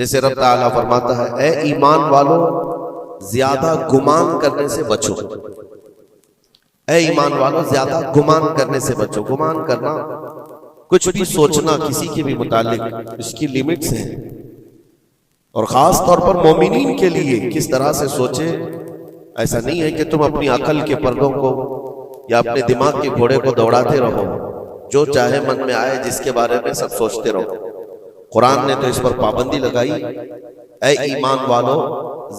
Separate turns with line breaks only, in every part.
جیسے رب تعالیٰ فرماتا ہے اے ایمان والو زیادہ گمان کرنے سے بچو، اے ایمان والو زیادہ گمان کرنے سے بچو۔ گمان کرنا، کچھ بھی سوچنا کسی کے بھی متعلق، اس کی لیمٹس ہیں، اور خاص طور پر مومنین کے لیے کس طرح سے سوچے۔ ایسا نہیں ہے کہ تم اپنی عقل کے پردوں کو یا اپنے دماغ کے گھوڑے کو دوڑاتے رہو، جو چاہے من میں آئے جس کے بارے میں سب سوچتے رہو۔ قرآن نے تو اس پر پابندی لگائی، اے ایمان والو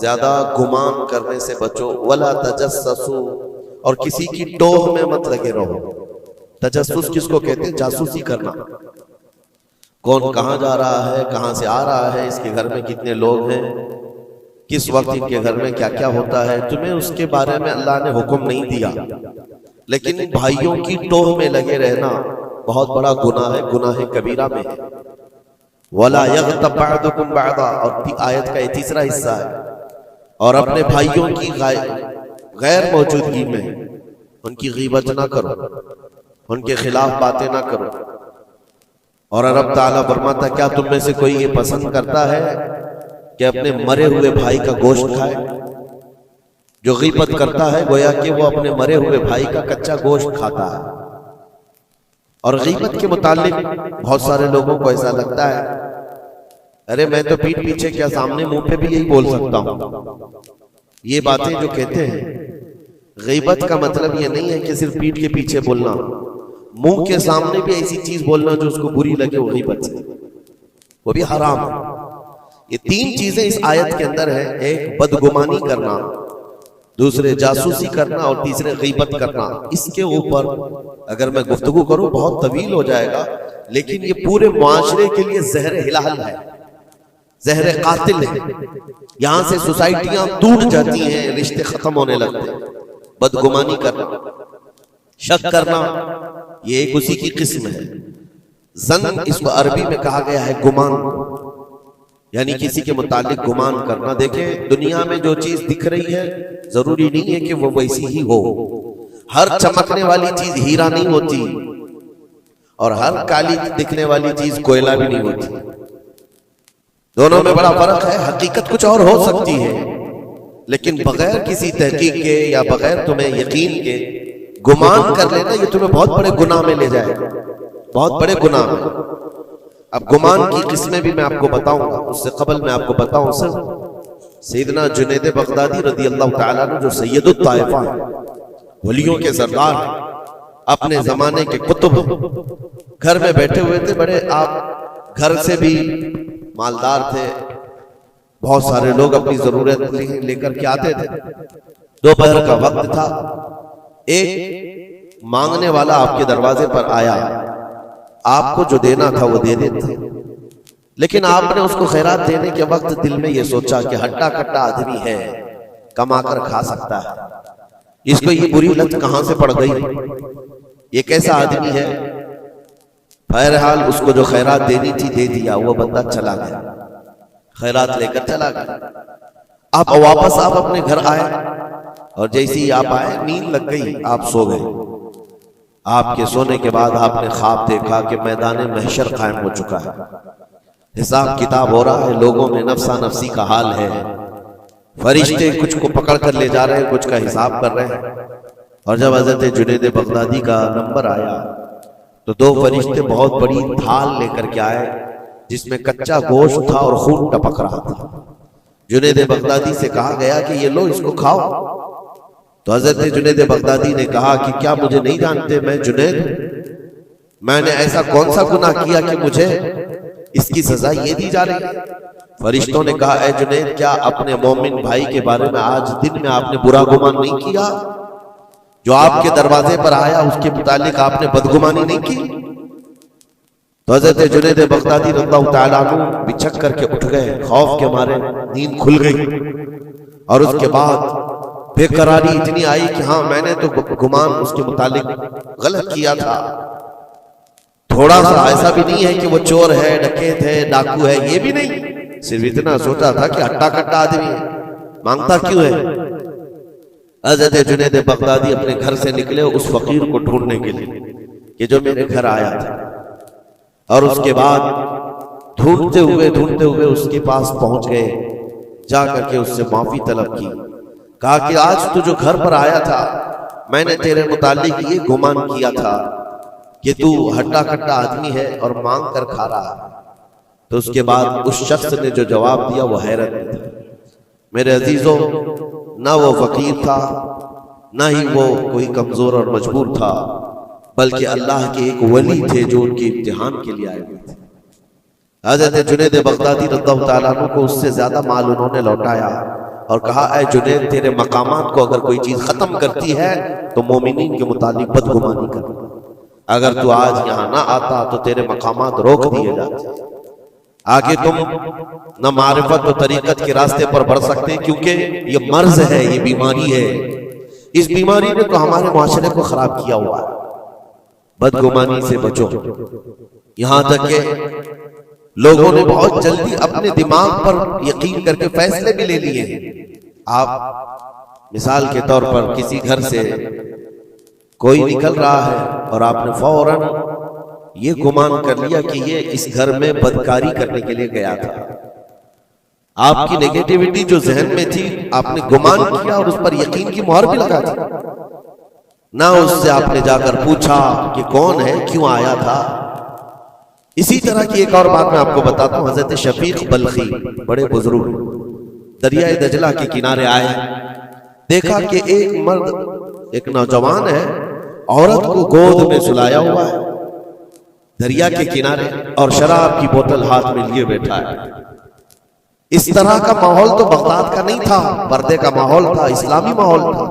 زیادہ گمان کرنے سے بچو، ولا تجسسوا، اور کسی کی ٹوہ میں مت لگے رہو۔ تجسس کس کو کہتے ہیں؟ جاسوسی کرنا، کون کہاں جا رہا ہے، کہاں سے آ رہا ہے، اس کے گھر میں کتنے لوگ ہیں، کس وقت ان کے گھر میں کیا کیا ہوتا ہے، تمہیں اس کے بارے میں اللہ نے حکم نہیں دیا، لیکن بھائیوں کی ٹوہ میں لگے رہنا بہت بڑا گناہ ہے، گناہ کبیرہ میں ہے۔ وَلَا يَغْتَبْ بَعْضُكُمْ بَعْضًا، اور آیت کا یہ تیسرا حصہ ہے، اور اپنے بھائیوں کی غیر موجودگی میں ان کی غیبت نہ کرو، ان کے خلاف باتیں نہ کرو۔ اور رب تعالیٰ فرماتا کیا تم میں سے کوئی یہ پسند کرتا ہے کہ اپنے مرے ہوئے بھائی کا گوشت کھائے؟ جو غیبت کرتا ہے گویا کہ وہ اپنے مرے ہوئے بھائی کا کچا گوشت کھاتا ہے۔ اور غیبت کے متعلق بہت سارے لوگوں کو ایسا لگتا ہے ارے میں تو پیٹھ پیچھے کیا سامنے منہ پہ بھی یہی بول سکتا ہوں۔ یہ باتیں جو کہتے ہیں، غیبت کا مطلب یہ نہیں ہے کہ صرف پیٹھ کے پیچھے بولنا، منہ کے سامنے بھی ایسی چیز بولنا جو اس کو بری لگے، وہ غیبت ہے، وہ بھی حرام ہے۔ یہ تین چیزیں اس آیت کے اندر ہے، ایک بدگمانی کرنا، دوسرے جاسوسی کرنا، اور تیسرے غیبت کرنا۔ اس کے اوپر اگر میں گفتگو کروں بہت طویل ہو جائے گا، لیکن یہ پورے معاشرے کے لیے زہر ہلال ہے، زہر قاتل ہے۔ یہاں سے سوسائٹیاں ٹوٹ جاتی ہیں، رشتے ختم ہونے لگتے ہیں۔ بدگمانی کرنا، شک کرنا، یہ ایک اسی کی قسم ہے۔ ظن اس کو عربی میں کہا گیا ہے گمان، یعنی کسی کے متعلق گمان کرنا۔ دیکھیں دنیا میں جو چیز دکھ رہی ہے ضروری نہیں ہے کہ وہ ویسی ہی ہو۔ ہر چمکنے والی چیز ہیرا نہیں ہوتی، اور ہر کالی دکھنے والی چیز کوئلہ بھی نہیں ہوتی۔ دونوں میں بڑا فرق ہے۔ حقیقت کچھ اور ہو سکتی ہے، لیکن بغیر کسی تحقیق کے یا بغیر تمہیں یقین کے گمان کر لینا، یہ تمہیں بہت بڑے گناہ میں لے جائے گا، بہت بڑے گناہ میں۔ اب گمان کی قسمیں بھی میں آپ کو بتاؤں گا، اس سے قبل میں آپ کو بتاؤں سر سیدنا جنید بغدادی رضی اللہ تعالیٰ عنہ جو سید الطائفہ ہیں، ولیوں کے سردار، اپنے زمانے کے قطب، گھر میں بیٹھے ہوئے تھے، بڑے آپ گھر سے بھی مالدار تھے، بہت سارے لوگ اپنی ضرورت لے کر کے آتے تھے۔ دوپہر کا وقت تھا، ایک مانگنے والا آپ کے دروازے پر آیا، آپ کو جو دینا تھا وہ دے دیتے، لیکن آپ نے اس کو خیرات دینے کے وقت دل میں یہ سوچا کہ ہٹا کٹا آدمی ہے، کما کر کھا سکتا ہے، اس کو یہ بری لت کہاں سے پڑ گئی، یہ کیسا آدمی ہے۔ بہرحال اس کو جو خیرات دینی تھی دے دیا، وہ بندہ چلا گیا، خیرات لے کر چلا گیا۔ آپ واپس آپ اپنے گھر آئے، اور جیسے ہی آپ آئے نیند لگ گئی، آپ سو گئے۔ آپ کے سونے کے بعد آپ نے خواب دیکھا کہ میدان محشر قائم ہو چکا ہے، حساب کتاب ہو رہا ہے، لوگوں میں نفسا نفسی کا حال ہے، فرشتے کچھ کو پکڑ کر لے جا رہے ہیں، کچھ کا حساب کر رہے ہیں۔ اور جب حضرت جنید بغدادی کا نمبر آیا تو دو فرشتے بہت بڑی تھال لے کر کے آئے، جس میں کچا گوشت تھا اور خون ٹپک رہا تھا۔ جنید بغدادی سے کہا گیا کہ یہ لو، اس کو کھاؤ۔ تو حضرت جنید بغدادی نے کہا کہ کیا مجھے نہیں جانتے، میں جنید ہوں، میں نے ایسا کون سا گناہ کیا کہ مجھے اس کی سزا یہ دی جا رہی ہے؟ فرشتوں نے کہا اے جنید، کیا اپنے مومن بھائی کے بارے میں آج دن میں آپ نے برا گمان نہیں کیا؟ جو آپ کے دروازے پر آیا اس کے متعلق آپ نے بدگمانی نہیں کی؟ تو حضرت جنید بغدادی رضی اللہ تعالیٰ عنہ بچک کر کے اٹھ گئے، خوف کے مارے نیند کھل گئی، اور اس کے بعد بے قراری اتنی آئی کہ ہاں میں نے تو گمان اس کے متعلق غلط کیا تھا، تھوڑا سا ایسا بھی نہیں ہے کہ وہ چور ہے، ڈکیت ہے، ڈاکو ہے، یہ بھی نہیں، صرف اتنا سوچا تھا کہ ہٹا کٹا آدمی ہے، مانگتا کیوں ہے۔ حضرت جنید بغدادی اپنے گھر سے نکلے اس فقیر کو ڈھونڈنے کے لیے کہ جو میرے گھر آیا تھا، اور اس کے بعد ڈھونڈتے ہوئے اس کے پاس پہنچ گئے، جا کر کے اس سے معافی طلب کی، کہا کہ آج تو جو گھر پر آیا تھا میں نے تیرے متعلق یہ گمان کیا تھا کہ تو ہٹا کٹا آدمی ہے اور مانگ کر کھا رہا ہے۔ تو اس کے بعد اس شخص نے جو جواب دیا وہ حیرت میں تھا۔ میرے عزیزوں، نہ وہ فقیر تھا، نہ ہی وہ کوئی کمزور اور مجبور تھا، بلکہ اللہ کے ایک ولی تھے جو ان کے امتحان کے لیے آئے ہوئے تھے۔ حضرت جنید بغدادی رضی اللہ تعالیٰ عنہ کو اس سے زیادہ مال انہوں نے لوٹایا اور کہا اے جنید، تیرے مقامات کو اگر کوئی چیز ختم کرتی ہے تو مومنین کے متعلق بدگمانی کر، اگر تو آج یہاں نہ آتا تو تیرے مقامات روک دیے جاتے، آگے تم نہ معرفت و طریقت کے راستے پر بڑھ سکتے، کیونکہ یہ مرض ہے، یہ بیماری ہے۔ اس بیماری نے تو ہمارے معاشرے کو خراب کیا ہوا ہے۔ بدگمانی سے بچو، یہاں تک کہ لوگوں نے بہت جلدی اپنے دماغ پر یقین کر کے فیصلے بھی لے لیے ہیں۔ آپ مثال کے طور پر کسی گھر سے کوئی نکل رہا ہے اور آپ نے فوراً یہ گمان کر لیا کہ یہ اس گھر میں بدکاری کرنے کے لیے گیا تھا۔ آپ کی نیگیٹیوٹی جو ذہن میں تھی آپ نے گمان کیا اور اس پر یقین کی مہر بھی لگا دی، نہ اس سے آپ نے جا کر پوچھا کہ کون ہے، کیوں آیا تھا۔ اسی طرح کی ایک اور بات میں آپ کو بتاتا ہوں۔ حضرت شفیق بلخی بڑے بزرگ دریائے دجلہ کے کنارے آئے، دیکھا کہ ایک مرد، ایک نوجوان ہے، عورت کو گود میں سلایا ہوا ہے دریا کے کنارے اور شراب کی بوتل ہاتھ میں لیے بیٹھا ہے۔ اس طرح کا ماحول تو بغداد کا نہیں تھا، پردے کا ماحول تھا، اسلامی ماحول تھا،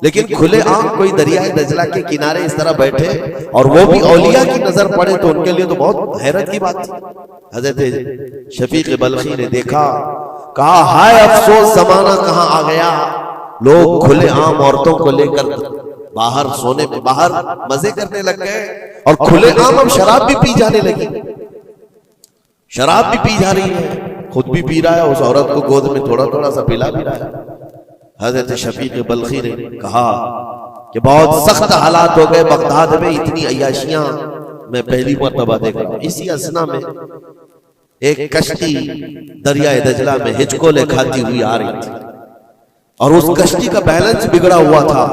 لیکن کھلے عام کوئی دریائے دجلہ کے کنارے اس طرح بیٹھے اور وہ بھی اولیاء کی نظر پڑے تو ان کے لیے تو بہت حیرت کی بات تھی۔ حضرت شفیق بلخی نے دیکھا، کہا ہائے افسوس، زمانہ کہاں آ گیا، لوگ کھلے عام عورتوں کو لے کر باہر سونے میں باہر مزے کرنے لگ گئے اور کھلے عام اب شراب بھی پی جانے لگی، شراب بھی پی جا رہی ہے، خود بھی پی رہا ہے، اس عورت کو گود میں تھوڑا تھوڑا سا پلا بھی رہا ہے۔ حضرت شفیق بلخی نے کہا کہ بہت سخت حالات ہو گئے بغداد میں، اتنی عیاشیاں میں پہلی مرتبہ دیکھ رہا ہوں۔ اسی اثنا میں ایک کشتی دریائے دجلہ میں ہچکولے کھاتی ہوئی آ رہی تھی اور اس کشتی کا بیلنس بگڑا ہوا تھا،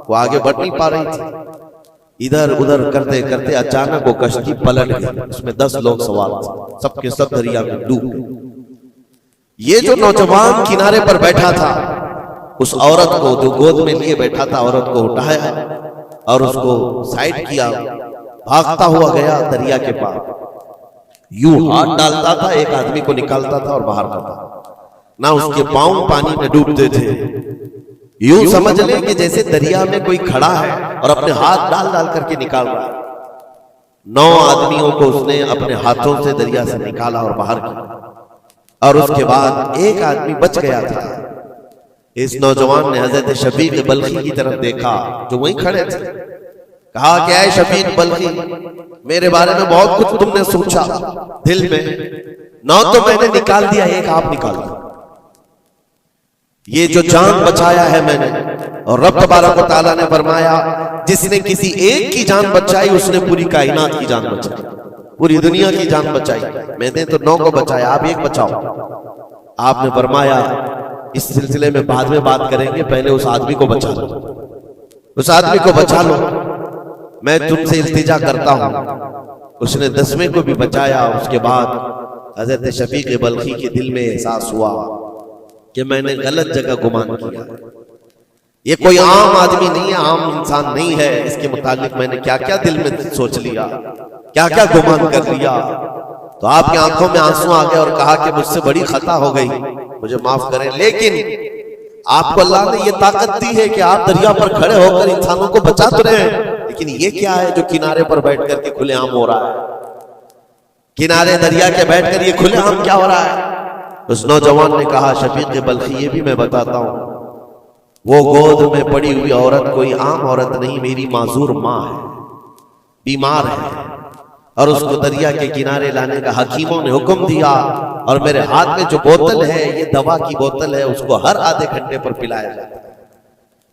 وہ آگے بڑھ نہیں پا رہی تھی۔ ادھر ادھر کرتے کرتے اچانک وہ کشتی پلٹ گئی، اس میں 10 لوگ سوار تھے، سب کے سب دریا میں ڈوب گئے۔ یہ جو نوجوان کنارے پر بیٹھا تھا، اس عورت کو جو گود میں لیے بیٹھا تھا، عورت کو اٹھایا اور اس کو سائڈ کیا، بھاگتا ہوا گیا دریا کے پاس، یوں ہاتھ ڈالتا تھا، ایک آدمی کو نکالتا تھا اور باہر کرتا تھا، نہ اس کے پاؤں پانی میں ڈوبتے تھے، یوں سمجھ لیں کہ جیسے دریا میں کوئی کھڑا ہے اور اپنے ہاتھ ڈال ڈال کر کے نکال رہا ہے۔ 9 آدمیوں کو اس نے اپنے ہاتھوں سے دریا سے نکالا اور باہر کیا، اور اس کے بعد ایک آدمی بچ گیا تھا۔ اس نوجوان نے حضرت شفیق بلخی کی طرف دیکھا جو وہیں کھڑے تھے، کہا کہ اے شفیق بلخی، میرے بارے میں بہت کچھ تم نے سوچا دل میں، 9 تو میں نے نکال دیا، ایک آپ نکال دیا، یہ جو جان بچایا ہے میں نے، اور رب تبارک و تعالیٰ نے فرمایا جس نے کسی ایک کی جان بچائی اس نے پوری کائنات کی جان بچائی، پوری دنیا کی جان بچائی، میں نے تو 9 کو بچایا، آپ ایک بچاؤ۔ آپ نے فرمایا اس سلسلے میں بعد میں بات کریں گے، پہلے اس آدمی کو بچا لو، اس آدمی کو بچا لو، میں تم سے التجا کرتا ہوں۔ اس نے 10ویں کو بھی بچایا۔ اس کے بعد حضرت شفیق بلخی کے دل میں احساس ہوا کہ میں نے غلط جگہ گمان کیا، یہ کوئی عام آدمی نہیں ہے، عام انسان نہیں ہے، اس کے متعلق میں نے کیا کیا دل میں سوچ لیا، کیا کیا گمان کر لیا۔ تو آپ کی آنکھوں میں آنسو آ گئے اور کہا کہ مجھ سے بڑی خطا ہو گئی، مجھے معاف کریں، لیکن آپ کو اللہ نے یہ طاقت دی ہے کہ آپ دریا پر کھڑے ہو کر انسانوں کو بچا تو رہے ہیں، لیکن یہ کیا ہے جو کنارے پر بیٹھ کر کے کھلے عام ہو رہا ہے، کنارے دریا کے بیٹھ کر یہ کھلے عام کیا ہو رہا ہے۔ اس نوجوان نے کہا شفیق بلخی یہ بھی میں بتاتا ہوں، وہ گود میں پڑی ہوئی عورت کوئی عام عورت نہیں، میری معذور ماں ہے، بیمار ہے، اور اس کو دریا کے کنارے لانے کا حکیموں نے حکم دیا، اور میرے ہاتھ میں جو بوتل ہے یہ دوا کی بوتل ہے، اس کو ہر آدھے گھنٹے پر پلایا جاتا ہے،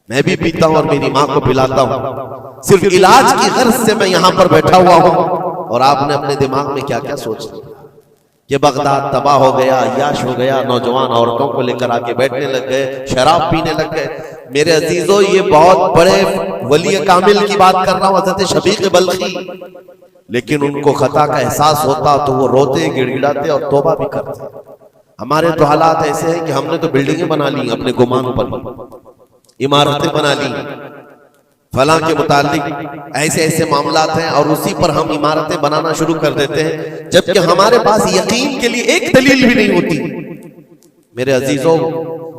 میں بھی پیتا ہوں اور میری ماں کو پلاتا ہوں، صرف علاج کی غرض سے میں یہاں پر بیٹھا ہوا ہوں، اور آپ نے اپنے دماغ میں کیا کیا سوچ لیا۔ کہ بغداد تباہ ہو گیا، عیاش ہو گیا، نوجوان عورتوں کو لے کر آ کے بیٹھنے لگ گئے، شراب پینے لگ گئے. میرے عزیزو یہ بہت بڑے ولی کامل کی بات کر رہا ہوں، حضرت شفیق بلخی. لیکن ان کو خطا کا احساس ہوتا تو وہ روتے، گڑ گڑاتے اور توبہ بھی کرتے. ہمارے تو حالات ایسے ہیں کہ ہم نے تو بلڈنگیں بنا لی اپنے گمان پر، عمارتیں بنا لی فلاں کے متعلق، ایسے ایسے معاملات ہیں اور اسی پر ہم عمارتیں بنانا شروع کر دیتے ہیں، جبکہ ہمارے پاس یقین کے لیے ایک دلیل بھی نہیں ہوتی. میرے عزیزوں،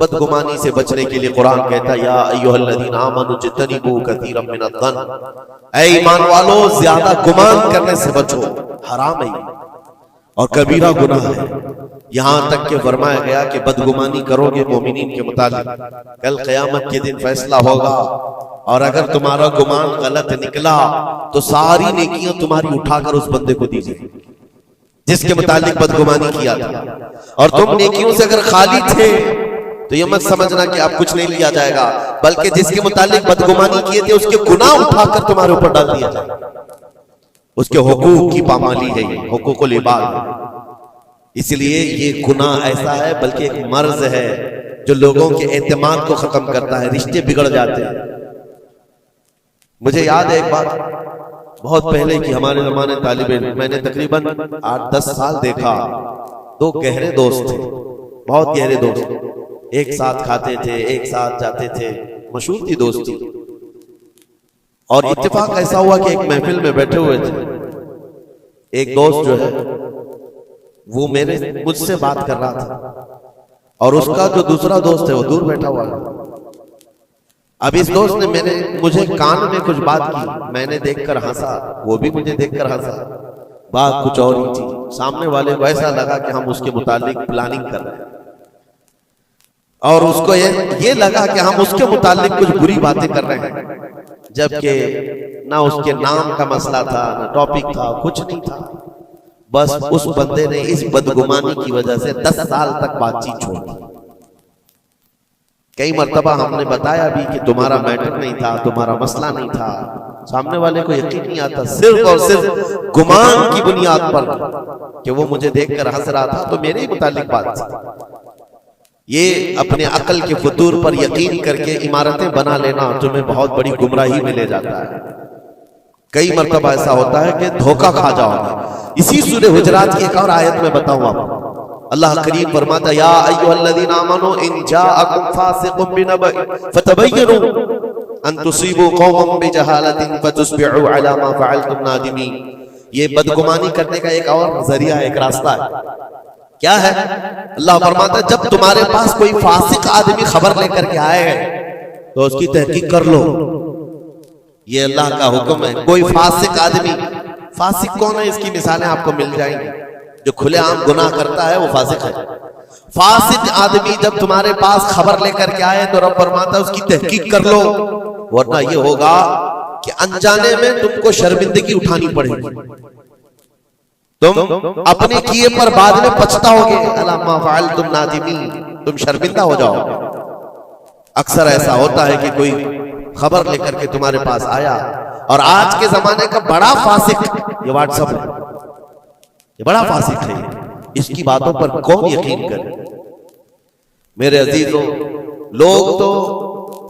بدگمانی سے بچنے کے لیے قرآن کہتا ہے یا ایھا الذین آمنوا اجتنبوا کثیرا من الظن، اے ایمان والو زیادہ گمان کرنے سے بچو، حرام ہے اور کبیرہ گناہ ہے. یہاں تک کہ فرمایا گیا کہ بدگمانی کرو گے مومنین کے متعلق، کل قیامت کے دن فیصلہ ہوگا، اور اگر تمہارا گمان غلط نکلا تو ساری نیکیاں تمہاری اٹھا کر اس بندے کو دیجیے جس کے متعلق بدگمانی کیا تھا. اور تم نیکیوں سے اگر خالی تھے تو یہ مت سمجھنا کہ اب کچھ نہیں لیا جائے گا، بلکہ جس کے متعلق بدگمانی کیے تھے اس کے گناہ اٹھا کر تمہارے اوپر ڈال دیا جائے گا. اس کے حقوق کی پامالی ہے، یہ حقوق العباد. اس لیے یہ گناہ ایسا ہے بلکہ ایک مرض ہے جو لوگوں کے اعتماد کو ختم کرتا ہے، رشتے بگڑ جاتے ہیں. مجھے یاد ہے ایک بات بہت پہلے کی، ہمارے زمانے طالب علم، میں نے تقریباً 8-10 سال دیکھا، دو گہرے دوست تھے، بہت گہرے دوست، ایک ساتھ کھاتے تھے، ایک ساتھ جاتے تھے، مشہور تھی دوستی. اور اتفاق ایسا ہوا کہ ایک محفل میں بیٹھے ہوئے تھے، ایک دوست جو ہے وہ مجھ سے بات کر رہا تھا اور اس کا جو دوسرا دوست ہے وہ دور بیٹھا ہوا ہے. اب اس دوست نے مجھے کان میں کچھ بات کی، میں نے دیکھ کر ہنسا، وہ بھی مجھے دیکھ کر ہنسا، بات کچھ اور ہی تھی. سامنے والے کو ایسا لگا کہ ہم اس کے متعلق پلاننگ کر رہے ہیں، اور اس کو یہ لگا کہ ہم اس کے متعلق کچھ بری باتیں کر رہے ہیں، جبکہ نہ اس کے نام کا مسئلہ تھا، نہ ٹاپک تھا، کچھ نہیں تھا. بس اس بندے نے اس بدگمانی کی وجہ سے 10 سال تک بات چیت چھوڑ دی. کئی مرتبہ ہم نے بتایا بھی کہ تمہارا میٹر نہیں تھا، تمہارا مسئلہ نہیں تھا، سامنے والے کو یقین نہیں آتا، صرف اور صرف گمان کی بنیاد پر کہ وہ مجھے دیکھ کر ہنس رہا تھا تو میرے ہی متعلق بات تھی. یہ اپنے عقل کے فطور پر یقین کر کے عمارتیں بنا لینا تمہیں بہت بڑی گمراہی میں لے جاتا ہے. کئی مرتبہ ایسا ہوتا ہے کہ دھوکہ کھا جاؤ گے. اسی سورہ حجرات کی ایک اور آیت میں بتاؤں آپ کو، اللہ کریم فرماتا یا ایھا الذین آمنوا ان جاءکم فاسق بنبأ فتبینوا ان تصیبوا قوما بجہالۃ فتصبحوا علی ما فعلتم نادمین. یہ بدگمانی کرنے کا ایک اور ذریعہ ہے، ایک راستہ ہے. کیا ہے؟ اللہ فرماتا ہے جب تمہارے پاس کوئی فاسق آدمی خبر لے کر کے آئے تو اس کی تحقیق کر لو. یہ اللہ کا حکم ہے. کوئی فاسق آدمی، فاسق کون ہے؟ اس کی مثالیں آپ کو مل جائیں گی. جو کھلے عام گناہ کرتا ہے وہ فاسق ہے. فاسق آدمی جب تمہارے پاس خبر لے کر کے آئے تو رب فرماتا ہے اس کی تحقیق کر لو، ورنہ یہ ہوگا کہ انجانے میں تم کو شرمندگی اٹھانی پڑے گی، تم اپنے کیے پر بعد میں پچھتاؤ گے، الا ما فعلتم نادمین، تم شرمندہ ہو جاؤ. اکثر ایسا ہوتا ہے کہ کوئی خبر لے کر کے تمہارے پاس آیا، اور آج کے زمانے کا بڑا فاسق یہ واٹس ایپ ہے، یہ بڑا فاسق ہے. اس کی باتوں پر کون یقین کرے؟ میرے عزیزوں، لوگ تو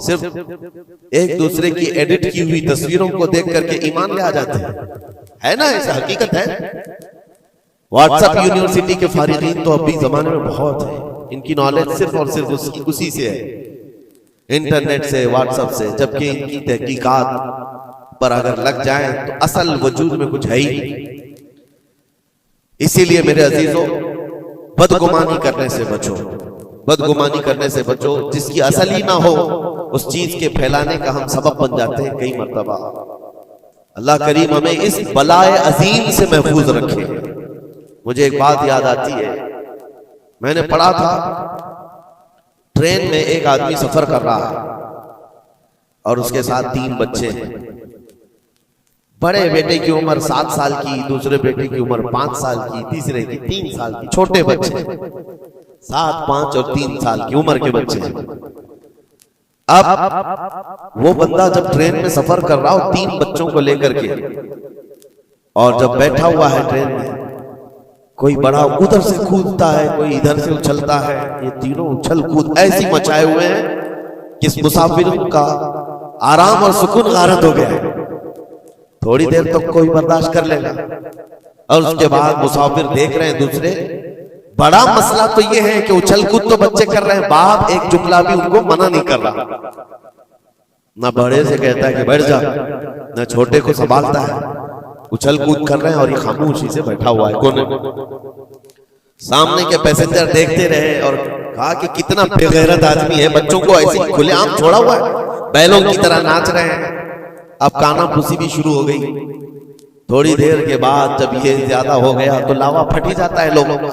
صرف ایک دوسرے کی ایڈٹ کی ہوئی تصویروں کو دیکھ کر کے ایمان لے آ جاتے ہیں، ہے نا؟ ایسا حقیقت ہے. واٹس ایپ یونیورسٹی کے فارغین تو اب بھی زمانے میں بہت ہیں، ان کی نالج صرف اور صرف اسی سے ہے، انٹرنیٹ سے، واٹس ایپ سے. جبکہ ان کی تحقیقات پر اگر لگ جائیں تو اصل وجود میں کچھ ہے ہی نہیں. اسی لیے میرے عزیزوں، بدگمانی کرنے سے بچو، بدگمانی کرنے سے بچو. جس کی اصل ہی نہ ہو اس چیز کے پھیلانے کا ہم سبب بن جاتے ہیں کئی مرتبہ. اللہ کریم ہمیں اس بلائے عظیم سے محفوظ رکھے. مجھے ایک بات یاد آتی ہے، میں نے پڑھا تھا ٹرین میں ایک آدمی سفر کر رہا ہے اور اس کے ساتھ 3 بچے ہیں. بڑے بیٹے کی عمر 7 سال کی، دوسرے بیٹے کی عمر 5 سال کی، تیسرے کی 3 سال کی. چھوٹے بچے 7، 5 اور 3 سال کی عمر کے بچے ہیں. اب وہ بندہ جب ٹرین میں سفر کر رہا ہو 3 بچوں کو لے کر کے، اور جب بیٹھا ہوا ہے ٹرین میں کوئی بڑا ادھر سے کودتا ہے، کوئی ادھر سے اچھلتا ہے، یہ تینوں اچھل کود ایسی مچائے ہوئے ہیں کہ اس مسافر کا آرام اور سکون غارت ہو گیا ہے۔ تھوڑی دیر تک کوئی برداشت کر لے گا، اور اس کے بعد مسافر دیکھ رہے ہیں دوسرے۔ بڑا مسئلہ تو یہ ہے کہ اچھل کود تو بچے کر رہے ہیں، باپ ایک جملہ بھی ان کو منع نہیں کر رہا، نہ بڑے سے کہتا ہے کہ بیٹھ جا، نہ چھوٹے کو سنبھالتا ہے۔ اچھل کود کر رہے ہیں اور یہ خاموشی سے بیٹھا ہوا ہے کونے۔ سامنے کے پیسنجر دیکھتے رہے اور کہا کہ کتنا بے غیرت آدمی ہے، بچوں کو ایسے کھلے عام چھوڑا ہوا ہے، بیلوں کی طرح ناچ رہے ہیں۔ اب کانا پھوسی بھی شروع ہو گئی۔ تھوڑی دیر کے بعد جب یہ زیادہ ہو گیا تو لاوا پھٹ ہی جاتا ہے لوگوں کا۔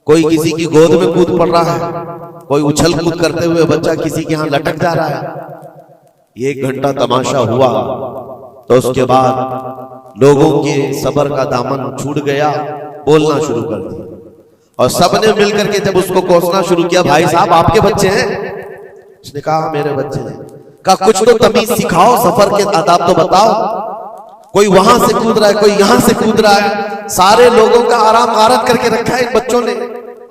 کوئی کسی کی گود میں کود پڑ رہا ہے، کوئی اچھل کود کرتے ہوئے بچہ کسی کے ہاں لٹک جا رہا ہے۔ یہ 1 گھنٹہ تماشا ہوا تو اس کے بعد لوگوں کے صبر کا دامن چھوٹ گیا، بولنا شروع کر دیا، اور سب نے مل کر کے جب اس کو کوسنا شروع کیا، بھائی صاحب آپ کے بچے ہیں؟ اس نے کہا میرے بچے ہیں۔ کہا کچھ تو تمیز سکھاؤ، سفر کے آداب تو بتاؤ۔ کوئی وہاں سے کود رہا ہے، کوئی یہاں سے کود رہا ہے، سارے لوگوں کا آرام غارت کر کے رکھا ہے ان بچوں نے۔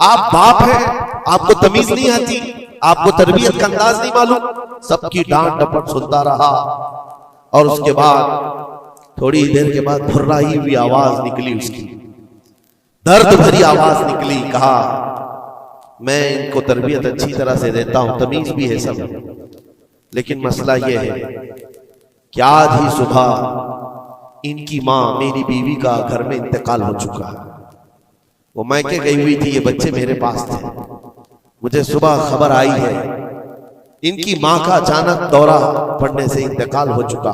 آپ باپ ہیں، آپ کو تمیز نہیں آتی، آپ کو تربیت کا انداز نہیں معلوم۔ سب کی ڈانٹ ڈپٹ سنتا رہا، اور اس کے بعد تھوڑی دیر کے بعد پھررائی ہوئی آواز نکلی، اس کی درد بھری آواز نکلی۔ کہا میں ان کو تربیت اچھی طرح سے دیتا ہوں، تمیز بھی ہے سب، لیکن مسئلہ یہ ہے کہ آج ہی صبح ان کی ماں میری بیوی کا گھر میں انتقال ہو چکا ہے۔ وہ میکے گئی ہوئی تھی، یہ بچے میرے پاس تھے۔ مجھے صبح خبر آئی ہے ان کی ماں کا اچانک دورہ پڑنے سے انتقال ہو چکا۔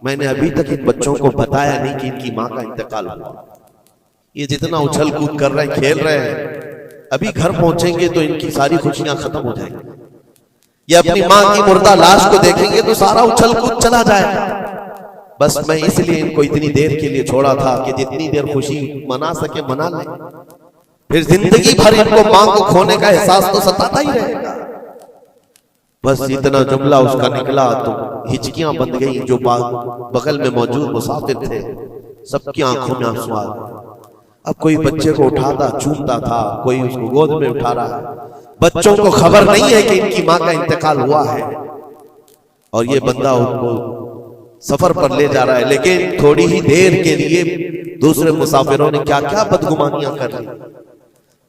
میں نے ابھی تک ان بچوں کو بتایا نہیں کہ ان کی ماں کا انتقال ہوا۔ یہ جتنا اچھل کود کر رہے ہیں، کھیل رہے ہیں، ابھی گھر پہنچیں گے تو ان کی ساری خوشیاں ختم ہو جائیں گی۔ یہ اپنی ماں کی مردہ لاش کو دیکھیں گے تو سارا اچھل کود چلا جائے گا۔ بس میں اس لیے ان کو اتنی دیر کے لیے چھوڑا تھا کہ جتنی دیر خوشی منا سکے منا لیں، پھر زندگی بھر ان کو ماں کو کھونے کا احساس تو ستاتا ہی رہے گا۔ بس اتنا جملہ اس کا نکلا تو ہچکیاں بند گئیں۔ جو بغل میں موجود مسافر تھے سب کی آنکھوں میں آنسو آ گئے۔ اب کوئی بچے کو اٹھاتا چومتا تھا، کوئی اس کو گود میں اٹھا رہا ہے۔ بچوں کو خبر نہیں ہے کہ ان کی ماں کا انتقال ہوا ہے، اور یہ بندہ ان کو سفر پر لے جا رہا ہے۔ لیکن تھوڑی ہی دیر کے لیے دوسرے مسافروں نے کیا کیا بدگمانیاں کر لی۔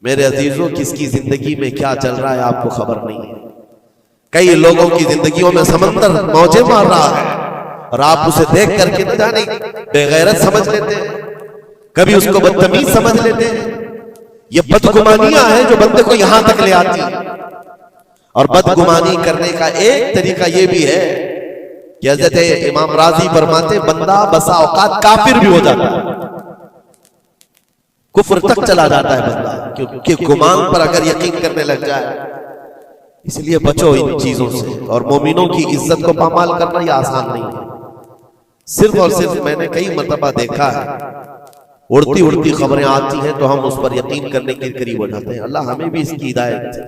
میرے عزیزوں، کس کی زندگی میں کیا چل رہا ہے آپ کو خبر نہیں ہے۔ کئی لوگوں کی زندگیوں میں سمندر موجیں مار رہا ہے، اور آپ اسے دیکھ کر کے نہ جانے بے غیرت سمجھ لیتے ہیں، کبھی اس کو بدتمیز سمجھ لیتے ہیں۔ یہ بدگمانیاں ہیں جو بندے کو یہاں تک لے آتی ہیں۔ اور بدگمانی کرنے کا ایک طریقہ یہ بھی ہے کہ حضرت امام راضی فرماتے بندہ بسا اوقات کافر بھی ہو جاتا ہے، کفر تک چلا جاتا ہے بندہ، کیونکہ گمان پر اگر یقین کرنے لگ جائے۔ اس لیے بچو ان چیزوں سے، اور مومنوں کی عزت کو پامال کرنا یہ آسان نہیں ہے۔ صرف اور صرف میں نے کئی مرتبہ دیکھا ہے، اڑتی اڑتی خبریں آتی ہیں تو ہم اس پر یقین کرنے کے قریب ہو جاتے ہیں۔ اللہ ہمیں بھی اس کی ہدایت دے۔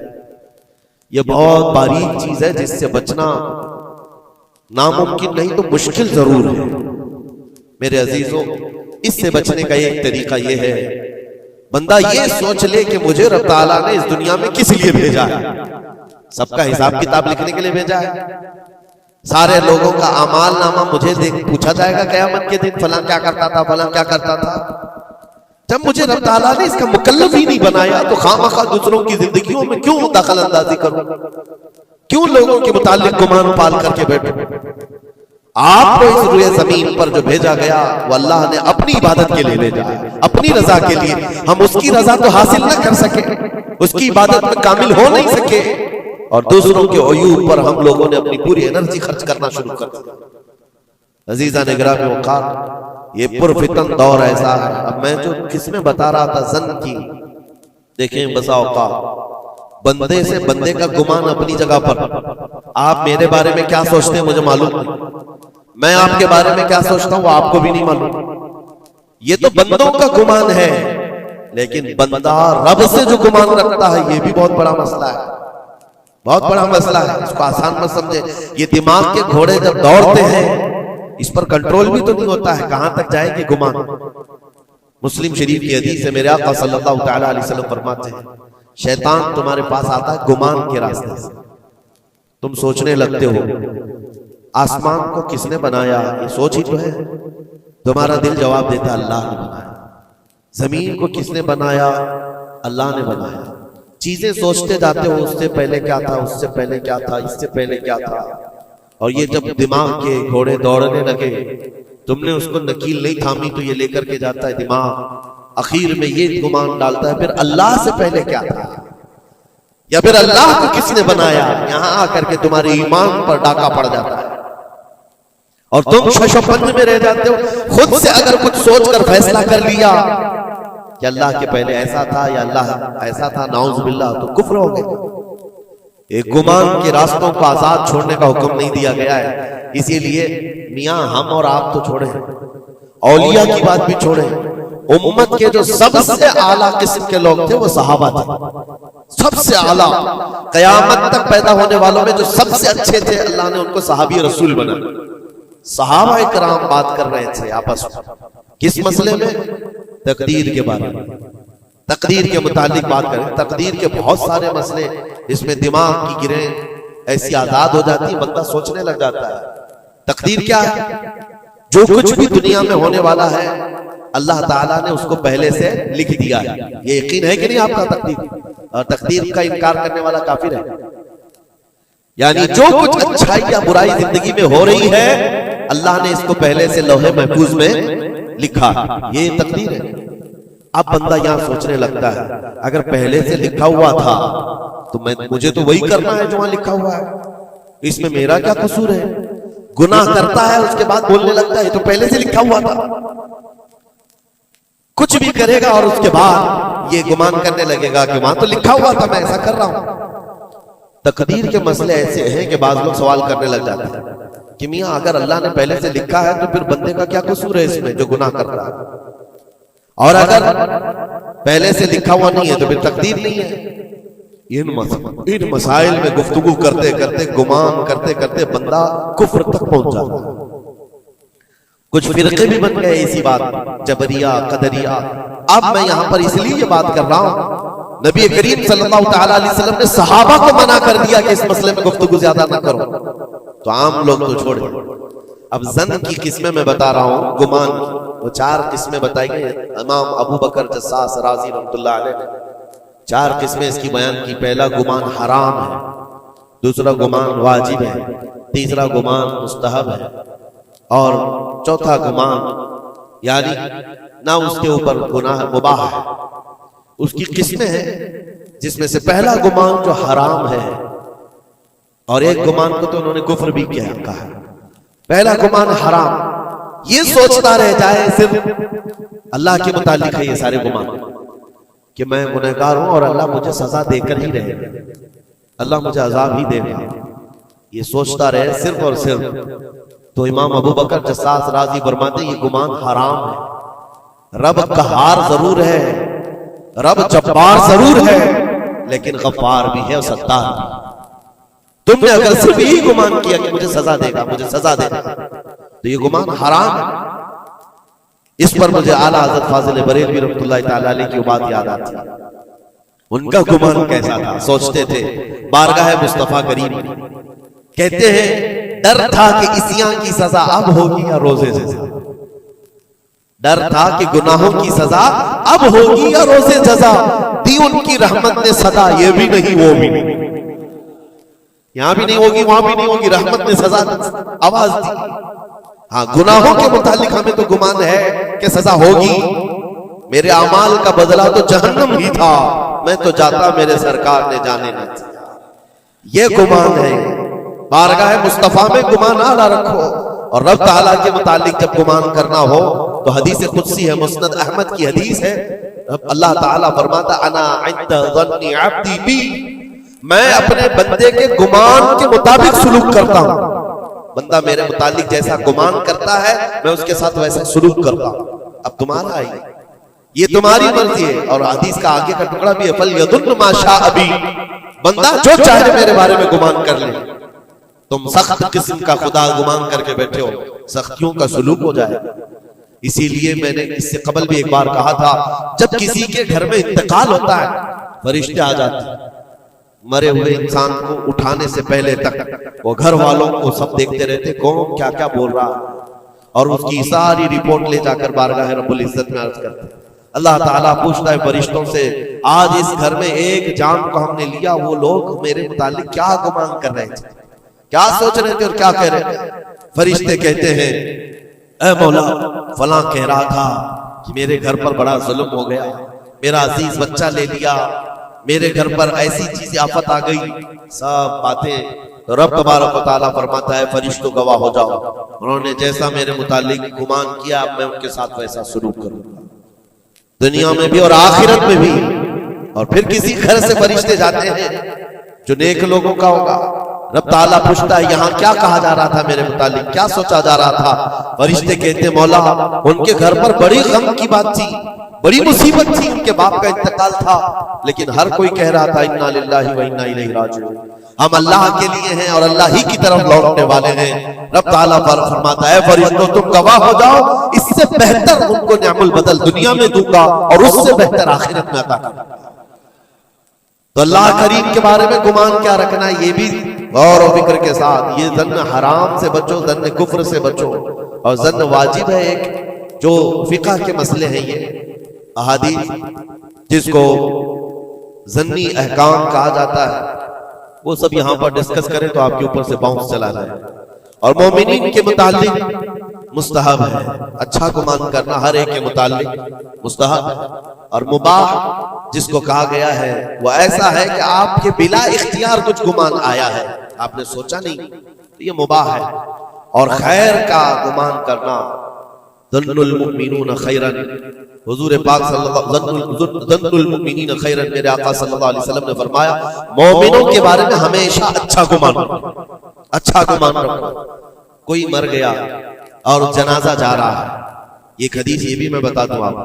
یہ بہت باریک چیز ہے جس سے بچنا ناممکن نہیں تو مشکل ضرور ہے۔ میرے عزیزوں، اس سے بچنے کا ایک طریقہ یہ ہے، بندہ یہ سوچ لے کہ مجھے رب تعالیٰ نے اس دنیا میں کس لیے بھیجا ہے۔ سب کا حساب کتاب لکھنے کے لیے بھیجا ہے۔ سارے لوگوں کا اعمال نامہ مجھے پوچھا جائے گا قیامت کے دن، فلاں کیا کرتا تھا، فلاں کیا کرتا تھا۔ جب مجھے رب تعالیٰ نے اس کا مکلف ہی نہیں بنایا تو خامخواہ دوسروں کی زندگیوں میں کیوں دخل اندازی کروں، کیوں لوگوں کے متعلق گمان پال کر کے بیٹھوں۔ آپ کو اس روئے زمین پر جو بھیجا گیا وہ اللہ نے اپنی عبادت کے لیے بھیجا ہے، اپنی رضا کے لیے۔ ہم اس کی رضا تو حاصل نہ کر سکے، اس کی عبادت میں کامل ہو نہیں سکے، اور دوسروں کے عیوب پر ہم لوگوں نے اپنی پوری انرجی خرچ کرنا شروع کر دیا۔ عزیزان گرامی وقار، یہ پرفتن دور ایسا ہے۔ اب میں جو قسمیں بتا رہا تھا زن کی، دیکھیں بسا اوقات بندے سے بندے کا گمان اپنی جگہ پر، آپ میرے بارے میں کیا سوچتے ہیں مجھے معلوم نہیں، میں آپ کے بارے میں کیا سوچتا ہوں وہ آپ کو بھی نہیں معلوم۔ یہ تو بندوں کا گمان ہے، لیکن بندہ رب سے جو گمان رکھتا ہے یہ بھی بہت بڑا مسئلہ ہے، بہت بڑا مسئلہ ہے۔ اس کو آسان مت سمجھے۔ یہ دماغ کے گھوڑے جب دوڑتے ہیں اس پر کنٹرول بھی تو نہیں ہوتا ہے، کہاں تک جائیں گے گمان۔ مسلم شریف کی حدیث ہے، میرے آقا صلی اللہ تعالی علیہ وسلم فرماتے ہیں شیطان تمہارے پاس آتا ہے گمان کے راستے سے، تم سوچنے لگتے ہو آسمان کو کس نے بنایا، یہ سوچ ہی تو ہے، تمہارا دل جواب دیتا اللہ نے بنایا۔ زمین کو کس نے بنایا، اللہ نے بنایا۔ چیزیں سوچتے جاتے ہو اس سے پہلے کیا تھا، اس سے پہلے کیا تھا، اس سے پہلے کیا تھا، اور یہ جب دماغ کے گھوڑے دوڑنے لگے تم نے اس کو نکیل نہیں تھامی تو یہ لے کر کے جاتا ہے دماغ، اخیر میں یہ گمان ڈالتا ہے پھر اللہ سے پہلے کیا تھا، یا پھر اللہ کو کس نے بنایا، یہاں آ کر کے تمہارے ایمان پر ڈاکہ پڑ جاتا ہے اور تم شش و پنج میں رہ جاتے ہو۔ خود سے اگر کچھ سوچ کر فیصلہ کر لیا کہ اللہ کے پہلے ایسا تھا یا اللہ ایسا تھا، نعوذ باللہ، تو کفر ہو گئے۔ ایک گمان کے راستوں کو آزاد چھوڑنے کا حکم نہیں دیا گیا ہے، اسی لیے میاں ہم اور آپ تو چھوڑیں، اولیاء کی بات بھی چھوڑیں، امت کے جو سب سے اعلیٰ قسم کے لوگ تھے وہ صحابہ تھے، سب سے اعلیٰ، قیامت تک پیدا ہونے والوں میں جو سب سے اچھے تھے اللہ نے ان کو صحابی رسول بنا۔ صحابہ اکرام بات کر رہے تھے آپس میں کس مسئلے میں، تقدیر کے بارے میں، تقدیر کے متعلق بات کریں۔ تقدیر کے بہت سارے مسئلے، اس میں دماغ کی گرہیں ایسی آزاد ہو جاتی ہے، بندہ سوچنے لگ جاتا ہے۔ تقدیر کیا ہے؟ جو کچھ بھی دنیا میں ہونے والا ہے اللہ تعالیٰ نے اس کو پہلے سے لکھ دیا ہے۔ یہ یقین ہے کہ نہیں آپ کا تقدیر؟ اور تقدیر کا انکار کرنے والا کافر ہے۔ یعنی جو کچھ اچھائی یا برائی زندگی میں ہو رہی ہے اللہ نے اس کو پہلے سے لوح محفوظ میں لکھا، یہ تقدیر ہے۔ اب بندہ یہاں سوچنے لگتا ہے اگر پہلے سے لکھا ہوا تھا تو مجھے تو وہی کرنا ہے جو وہاں لکھا ہوا ہے، اس میں میرا کیا قصور ہے؟ گناہ کرتا ہے اس کے بعد بولنے لگتا ہے یہ تو پہلے سے لکھا ہوا تھا، کچھ بھی کرے گا اور اس کے بعد یہ گمان کرنے لگے گا کہ وہاں تو لکھا ہوا تھا میں ایسا کر رہا ہوں۔ تقدیر کے مسئلے ایسے ہیں کہ بعض لوگ سوال کرنے لگ جاتے ہیں کہ میاں اگر اللہ نے پہلے سے لکھا ہے تو پھر بندے کا کیا قصور ہے اس میں جو گناہ کر رہا ہے، اور اگر پہلے سے لکھا ہوا نہیں ہے تو پھر تقدیر نہیں ہے۔ ان مسائل میں گفتگو کرتے کرتے، گمان کرتے کرتے بندہ کفر تک پہنچ جاتا ہے۔ کچھ فرقے بھی بن گئے اسی بات، جبریہ، قدریہ۔ اب میں یہاں پر اس لیے یہ بات کر رہا ہوں، نبی کریم صلی اللہ تعالی علیہ وسلم نے صحابہ کو منع کر دیا کہ اس مسئلے میں گفتگو زیادہ نہ کرو، تو عام لوگ تو چھوڑیں۔ اب زن کی قسمیں میں بتا رہا ہوں، گمان کی وہ 4 قسمیں بتائی گئی۔ امام ابو بکر جساس رازی رحمۃ اللہ علیہ نے 4 قسمیں اس کی بیان کی۔ پہلا گمان حرام ہے، دوسرا گمان واجب ہے، تیسرا گمان مستحب ہے، اور چوتھا گمان یعنی نہ اس کے اوپر گناہ مباح ہے۔ اس کی قسمیں ہیں جس میں سے پہلا گمان جو حرام ہے، اور ایک گمان کو تو انہوں نے کفر بھی کہا ہے۔ پہلا گمان حرام، یہ سوچتا رہ جائے صرف اللہ کے متعلق ہے یہ سارے گمان کہ میں گنہگار ہوں اور اللہ مجھے سزا دے کر ہی رہے گا، اللہ مجھے عذاب ہی دے گا، یہ سوچتا رہے صرف اور صرف، تو امام ابو بکر جساس رازی فرماتے ہیں یہ گمان حرام ہے۔ رب قہار ضرور ہے، رب جبار ضرور ہے، لیکن غفار بھی ہے اور ستار بھی۔ تم نے اگر صرف یہی گمان کیا کہ مجھے سزا دے گا، مجھے سزا دے گا، تو یہ گمان حرام ہے۔ اس پر مجھے اعلیٰ حضرت فاضل بریلوی رحمۃ اللہ تعالی علیہ کی بات یاد آتی ہے۔ ان کا گمان کیسا تھا؟ سوچتے تھے بارگاہ مصطفیٰ کریم میں، کہتے ہیں ڈر تھا کہ عصیاں کی سزا اب ہوگی یا روزے سے، ڈر تھا کہ گناہوں کی سزا اب ہوگی یا روزے جزا، دی ان کی رحمت نے صدا یہ بھی نہیں وہ بھی نہیں، یہاں بھی نہیں ہوگی وہاں بھی نہیں ہوگی، رحمت نے سزا آواز دی۔ ہاں گناہوں کے متعلق ہمیں تو گمان ہے کہ سزا ہوگی، میرے اعمال کا بدلہ تو جہنم ہی تھا، میں تو جاتا میرے سرکار نے جانے نہ دیا، یہ گمان ہے۔ بارگاہ مصطفیٰ میں گمان اعلیٰ رکھو، اور رب تعالیٰ کے متعلق جب گمان کرنا ہو تو حدیث قدسی ہے، مسند احمد کی حدیث ہے، اللہ تعالیٰ فرماتا انا عند ظن عبدی بی، میں اپنے بندے کے گمان کے مطابق سلوک کرتا ہوں، بندہ میرے متعلق جیسا گمان کرتا ہے میں اس کے ساتھ ویسا سلوک کرتا ہوں۔ اب تمہارا ہی یہ تمہاری مرضی ہے، اور حدیث کا آگے کا ٹکڑا بھی ہے فَلْيَظُنُّ مَا شَاءَ بِي، بندہ جو چاہے میرے بارے میں گمان کر لے۔ تم سخت قسم کا خدا گمان کر کے بیٹھے ہو، سختیوں کا سلوک ہو جائے، اسی لیے میں نے اس سے قبل بھی ایک بار کہا تھا، جب کسی کے گھر میں انتقال ہوتا ہے فرشتے آ جاتے ہیں، مرے ہوئے انسان کو اٹھانے سے پہلے تک وہ گھر والوں کو سب دیکھتے رہتے کون کیا کیا بول رہا، اور اس کی ساری رپورٹ لے جا کر بارگاہ رب العزت میں عرض کرتے ہیں۔ اللہ تعالیٰ پوچھتا ہے فرشتوں سے، آج اس گھر میں ایک جان کو ہم نے لیا، وہ لوگ میرے متعلق کیا گمان کر رہے تھے، کیا سوچ رہے تھے اور کیا کہہ رہے تھے؟ فرشتے کہتے ہیں اے مولا فلاں کہہ رہا تھا کہ میرے گھر پر بڑا ظلم ہو گیا، میرا عزیز بچہ لے لیا، میرے گھر پر ایسی چیز آفت آ گئی، سب باتیں رب تبارک و تعالیٰ فرماتا ہے فرشتوں گواہ ہو جاؤ، انہوں نے جیسا میرے متعلق گمان کیا میں ان کے ساتھ ویسا سلوک کروں گا، دنیا میں بھی اور آخرت میں بھی۔ اور پھر کسی گھر سے فرشتے جاتے ہیں جو نیک لوگوں کا ہوگا، رب تعالیٰ پوچھتا ہے یہاں کیا کہا جا رہا تھا میرے متعلق، کیا سوچا جا رہا تھا؟ فرشتے کہتے ہیں مولا ان کے گھر پر بڑی غم کی بات تھی، بڑی مصیبت تھی، ان کے باپ کا انتقال تھا، لیکن ہر کوئی کہہ رہا تھا انا للہ و انا الیہ راجعون، ہم اللہ کے لیے ہیں اور اللہ ہی کی طرف لوٹنے والے ہیں۔ رب تعالیٰ فرماتا ہے فرشتوں تم گواہ ہو جاؤ، اس سے بہتر ان کو نعم البدل دنیا میں دوں گا اور اس سے بہتر آخرت میں عطا کروں گا۔ تو اللہ کریم کے بارے میں گمان کیا رکھنا ہے، یہ بھی غور و فکر کے ساتھ، یہ ظن حرام سے بچو، ظن کفر سے بچو، اور ظن واجب ہے ایک جو فقہ کے مسئلے ہیں، یہ احادیث جس کو ظنی احکام کہا جاتا ہے وہ سب یہاں پر ڈسکس کریں تو آپ کے اوپر سے باؤنس چلا جائے۔ اور مومنین کے متعلق مستحب ہے، اچھا گمان کرنا ہر ایک کے متعلق مستحب ہے، اور مباح جس کو کہا گیا ہے وہ ایسا ہے کہ آپ کے بلا اختیار کچھ گمان آیا ہے، آپ نے سوچا نہیں، تو یہ مباح ہے۔ اور خیر کا گمان کرنا، ظن المؤمنون خیرا، حضور پاک صلی اللہ ظن المؤمنین خیرا، میرے آقا صلی اللہ علیہ وسلم نے فرمایا مومنوں کے بارے میں ہمیشہ اچھا گمان رکھو، اچھا گمان رکھو۔ کوئی مر گیا اور جنازہ جا رہا ہے، یہ حدیث یہ بھی میں بتا دوں آپ،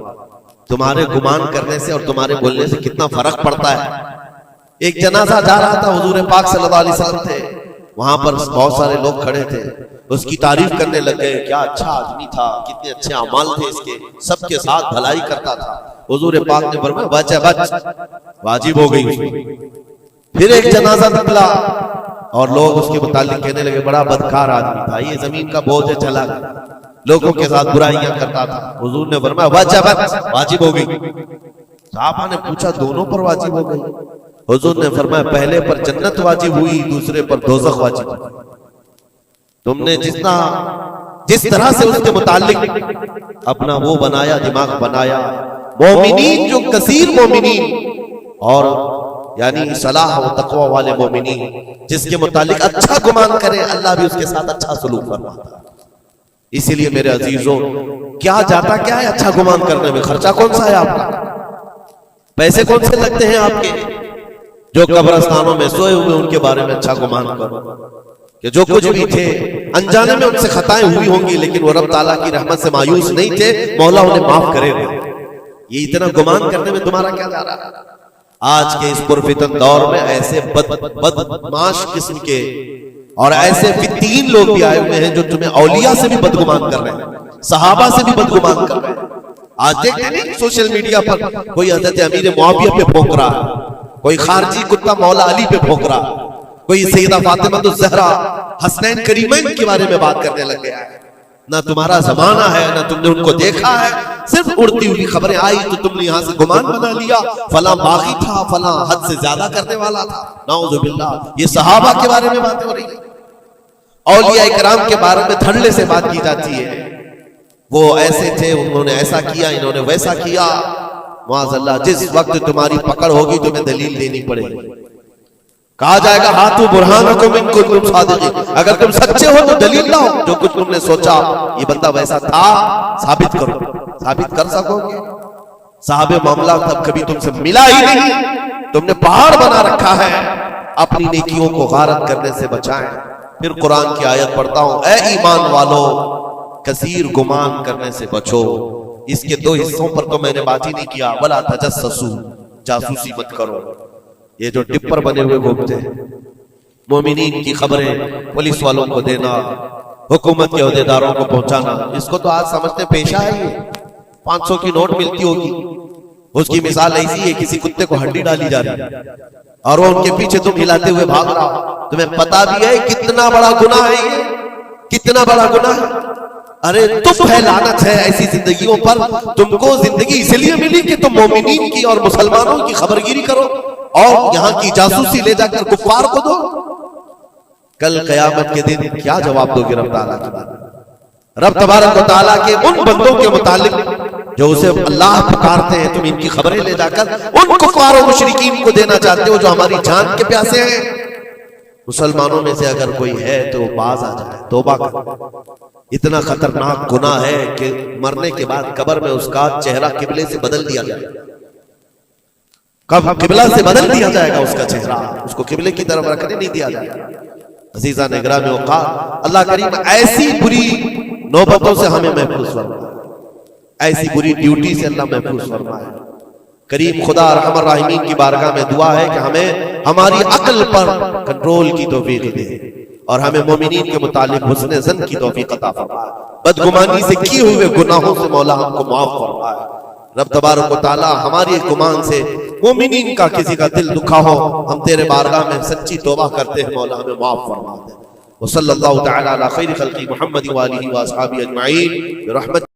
تمہارے گمان کرنے سے اور تمہارے بولنے سے کتنا فرق پڑتا ہے۔ ایک جنازہ جا رہا تھا، حضور پاک صلی اللہ علیہ وسلم تھے، وہاں پر بہت سارے لوگ کھڑے تھے، اس کی تعریف کرنے لگ گئے، کیا اچھا آدمی تھا، کتنے اچھے اعمال تھے اس کے، سب کے ساتھ بھلائی کرتا تھا۔ حضور پاک نے فرمایا بچ بچ، واجب ہو گئی اس میں۔ پھر ایک جنازہ نکلا اور لوگ اس کے متعلق کہنے لگے بڑا بدکار آدمی تھا، یہ زمین کا بوجھ ہے، چلا گیا، لوگوں کے ساتھ برائیاں کرتا تھا۔ حضور نے فرمایا بچ بچ، واجب ہو گئی۔ صحابہ نے پوچھا دونوں پر واجب ہو گئی؟ حضور نے فرمایا پہلے پر جنت واجب ہوئی، دوسرے پر دوزخ واجب ہوئی۔ تم نے جس طرح سے اس کے متعلق اپنا وہ بنایا، دماغ بنایا، مومنین جو کثیر مومنین اور یعنی صلاح و تقوی والے مومنین جس کے متعلق اچھا گمان کرے، اللہ بھی اس کے ساتھ اچھا سلوک فرماتا ہے۔ اسی لیے میرے عزیزوں، کیا جاتا کیا ہے اچھا گمان کرنے میں؟ خرچہ کون سا ہے آپ کا؟ پیسے کون سے لگتے ہیں آپ کے؟ جو قبرستانوں میں سوئے ہوئے ان کے بارے میں اچھا گمان کرو کہ جو کچھ بھی تھے انجانے میں ان سے خطائیں ہوئی ہوں گی، لیکن وہ رب تعالیٰ کی رحمت سے مایوس نہیں تھے، مولا انہیں معاف کرے گا۔ یہ اتنا گمان کرنے میں تمہارا کیا جا رہا ہے؟ آج کے اس پرفتن دور میں ایسے بدمعاش قسم کے اور ایسے فتین لوگ بھی آئے ہوئے ہیں جو تمہیں اولیاء سے بھی بدگمان کر رہے ہیں، صحابہ سے بھی بدگمان کر رہے ہیں۔ آج دیکھتے نہیں سوشل میڈیا پر کوئی حضرت امیر معاویہ پہ بھونک رہا ہے، کوئی خارجی کتا مولا علی پہ بھونک رہا، کوئی سیدہ فاطمہ الزہرا حسنین کریمین کے بارے میں بات کرنے لگ گیا ہے۔ نہ تمہارا زمانہ ہے، نہ تم نے ان کو دیکھا ہے، صرف اڑتی ہوئی خبریں آئی تو تم نے یہاں سے گمان بنا لیا، فلاں باغی تھا، فلاں حد سے زیادہ کرنے والا تھا، نعوذ باللہ۔ یہ صحابہ کے بارے میں باتیں ہو رہی ہیں، اولیاء اکرام کے بارے میں دھڑلے سے بات کی جاتی ہے، وہ ایسے تھے، انہوں نے ایسا کیا، انہوں نے ویسا کیا۔ معاذ اللہ، جس وقت تمہاری پکڑ ہوگی تمہیں دلیل دینی پڑے گی، کہا جائے گا ہاتھو برہانکم ان کنتم صادقین، اگر تم سچے ہو تو دلیل لاؤ، جو کچھ تم نے سوچا یہ بندہ ویسا تھا ثابت کرو، ثابت کر سکو گے؟ صاحب معاملہ تب کبھی تم سے ملا ہی نہیں، تم نے پہاڑ بنا رکھا ہے۔ اپنی نیکیوں کو غارت کرنے سے بچائیں۔ پھر قرآن کی آیت پڑھتا ہوں، اے ایمان والو کثیر گمان کرنے سے بچو۔ اس کے دو حصوں پر تو میں نے بات ہی نہیں کیا، ولا تجسسو، جاسوسی مت کرو۔ یہ جو ٹپر بنے ہوئے گھومتے ہیں، مومنین کی خبریں پولیس والوں کو دینا، حکومت کے عہدیداروں کو پہنچانا، اس کو تو آج سمجھتے پیشہ ہے، یہ 500 کی نوٹ ملتی ہوگی، اس کی مثال ایسی ہے کسی کتے کو ہڈی ڈالی جا رہی ہے اور وہ ان کے پیچھے تم ہلاتے ہوئے بھاگ رہا ہو، تمہیں پتا بھی ہے کتنا بڑا گناہ ہے یہ، کتنا بڑا گناہ ہے۔ ارے تم ہے لعنت ہے ایسی زندگیوں پر، تم کو زندگی اس لیے ملی کہ تم مومنین کی اور مسلمانوں کی خبرگیری کرو اور یہاں کی جاسوسی لے جا کر کفار کو دو۔ کل قیامت کے دن کیا جواب دو گے رب تعالیٰ کے بارے میں؟ رب تبارک و تعالیٰ کے ان بندوں کے متعلق جو اسے اللہ پکارتے ہیں، تم ان کی خبریں لے جا کر ان کفار و مشرکین کو دینا چاہتے ہو جو ہماری جان کے پیاسے ہیں۔ مسلمانوں میں سے اگر کوئی ہے تو باز آ جائے، توبہ کر۔ اتنا خطرناک گناہ ہے کہ مرنے کے بعد قبر میں اس کا چہرہ قبلے سے بدل دیا جائے گا، قبلہ سے بدل دیا جائے گا اس کا چہرہ، اس کو قبلے کی طرف رکھنے نہیں دیا جائے گا۔ عزیزان اکرام اوقات، اللہ کریم ایسی بری نوبتوں سے ہمیں محفوظ فرمائے، ایسی بری ڈیوٹی سے اللہ محفوظ فرمائے۔ کریم خدا ارحم الراحمین کی بارگاہ میں دعا ہے کہ ہمیں ہماری عقل پر کنٹرول کی توفیق دے اور ہمیں مومنین کے متعلق حسن ظن کی توفیق عطا فرمائے، بدگمانی سے کیے ہوئے گناہوں سے مولا ہم کو معاف فرمائے۔ رب تبارک و تعالی ہماری گمان سے مومنین کا کسی کا دل دکھا ہو، ہم تیرے بارگاہ میں سچی توبہ کرتے ہیں، مولا ہمیں معاف فرما دے۔ وصلی اللہ تعالی علی خیر خلق محمد وآلہ وآصحابہ اجمعین برحمتہ۔